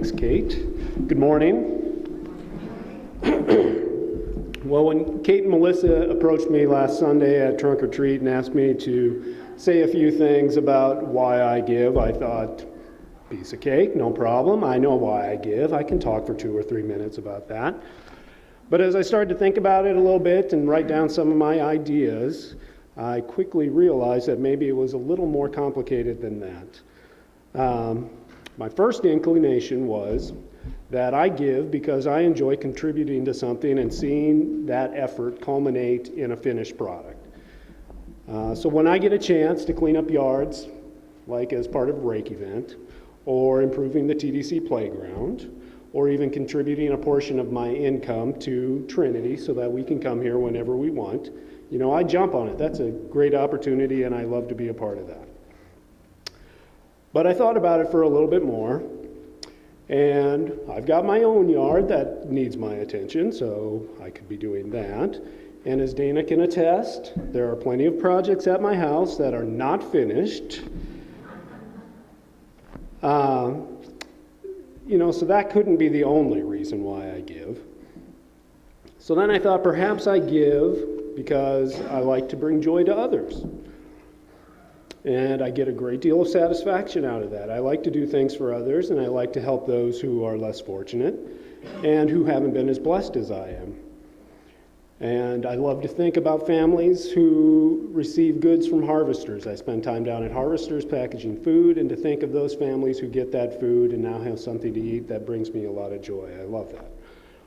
Thanks, Kate. Good morning. Well, when Kate and Melissa approached me last Sunday at Trunk or Treat and asked me to say a few things about why I give, I thought, piece of cake, no problem. I know why I give. I can talk for 2 or 3 minutes about that. But as I started to think about it a little bit and write down some of my ideas, I quickly realized that maybe it was a little more complicated than that. My first inclination was that I give because I enjoy contributing to something and seeing that effort culminate in a finished product. So when I get a chance to clean up yards, like as part of a rake event, or improving the TDC playground, or even contributing a portion of my income to Trinity so that we can come here whenever we want, I jump on it. That's a great opportunity, and I love to be a part of that. But I thought about it for a little bit more, and I've got my own yard that needs my attention, so I could be doing that. And as Dana can attest, there are plenty of projects at my house that are not finished. So that couldn't be the only reason why I give. So then I thought perhaps I give because I like to bring joy to others. And I get a great deal of satisfaction out of that. I like to do things for others, and I like to help those who are less fortunate and who haven't been as blessed as I am. And I love to think about families who receive goods from harvesters. I spend time down at harvesters packaging food, and to think of those families who get that food and now have something to eat, that brings me a lot of joy. I love that.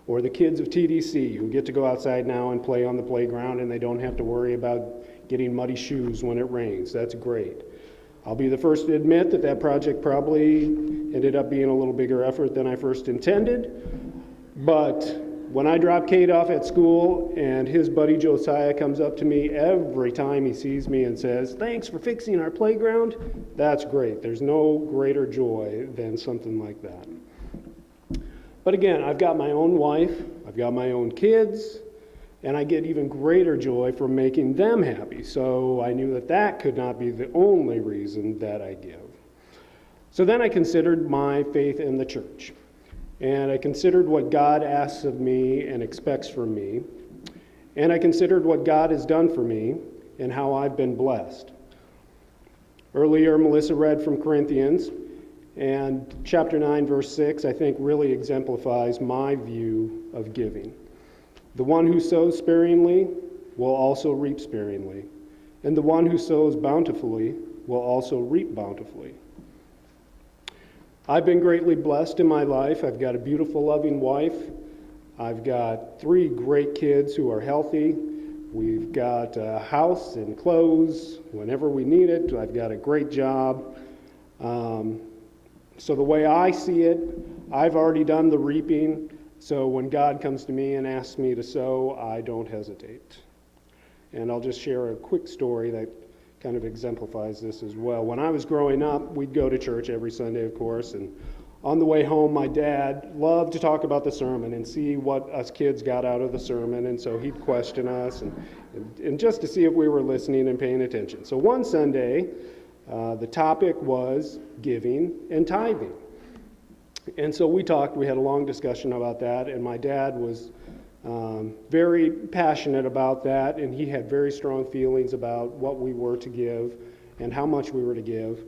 Or the kids of TDC who get to go outside now and play on the playground, and they don't have to worry about getting muddy shoes when it rains. That's great. I'll be the first to admit that project probably ended up being a little bigger effort than I first intended, but when I drop Kate off at school and his buddy Josiah comes up to me every time he sees me and says, "Thanks for fixing our playground," that's great. There's no greater joy than something like that. But again, I've got my own wife, I've got my own kids, and I get even greater joy from making them happy. So I knew that could not be the only reason that I give. So then I considered my faith in the church. And I considered what God asks of me and expects from me. And I considered what God has done for me and how I've been blessed. Earlier, Melissa read from Corinthians, and chapter 9, verse 6, I think really exemplifies my view of giving. The one who sows sparingly will also reap sparingly, and the one who sows bountifully will also reap bountifully. I've been greatly blessed in my life. I've got a beautiful, loving wife. I've got 3 great kids who are healthy. We've got a house and clothes whenever we need it. I've got a great job. So the way I see it, I've already done the reaping. So when God comes to me and asks me to sow, I don't hesitate. And I'll just share a quick story that kind of exemplifies this as well. When I was growing up, we'd go to church every Sunday, of course, and on the way home, my dad loved to talk about the sermon and see what us kids got out of the sermon, and so he'd question us and just to see if we were listening and paying attention. So one Sunday, the topic was giving and tithing. And so we had a long discussion about that, and my dad was very passionate about that, and he had very strong feelings about what we were to give and how much we were to give.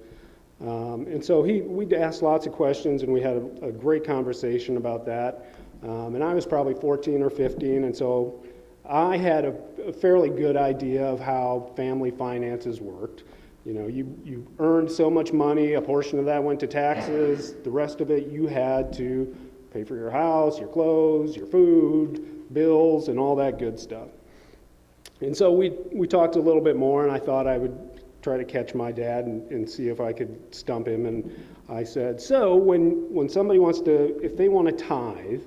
And so we'd asked lots of questions, and we had a great conversation about that. And I was probably 14 or 15, and so I had a fairly good idea of how family finances worked. You earned so much money, a portion of that went to taxes, the rest of it you had to pay for your house, your clothes, your food, bills, and all that good stuff. And so we talked a little bit more, and I thought I would try to catch my dad and see if I could stump him. And I said, so when somebody if they want to tithe,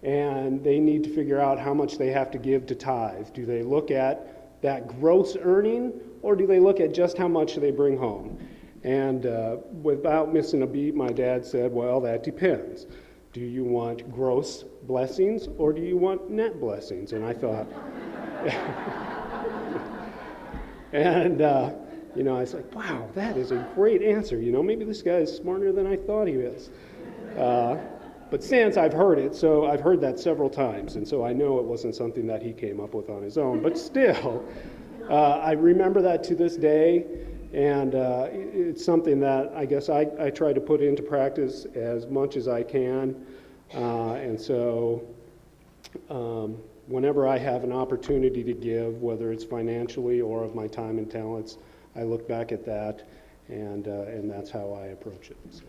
and they need to figure out how much they have to give to tithe, do they look at that gross earning, or do they look at just how much they bring home? And without missing a beat, my dad said, well, that depends. Do you want gross blessings, or do you want net blessings? And I thought, and I was like, wow, that is a great answer. Maybe this guy is smarter than I thought he was. But since I've heard it, so I've heard that several times, and so I know it wasn't something that he came up with on his own. But still, I remember that to this day, and it's something that I guess I try to put into practice as much as I can. And so whenever I have an opportunity to give, whether it's financially or of my time and talents, I look back at that, and that's how I approach it. So.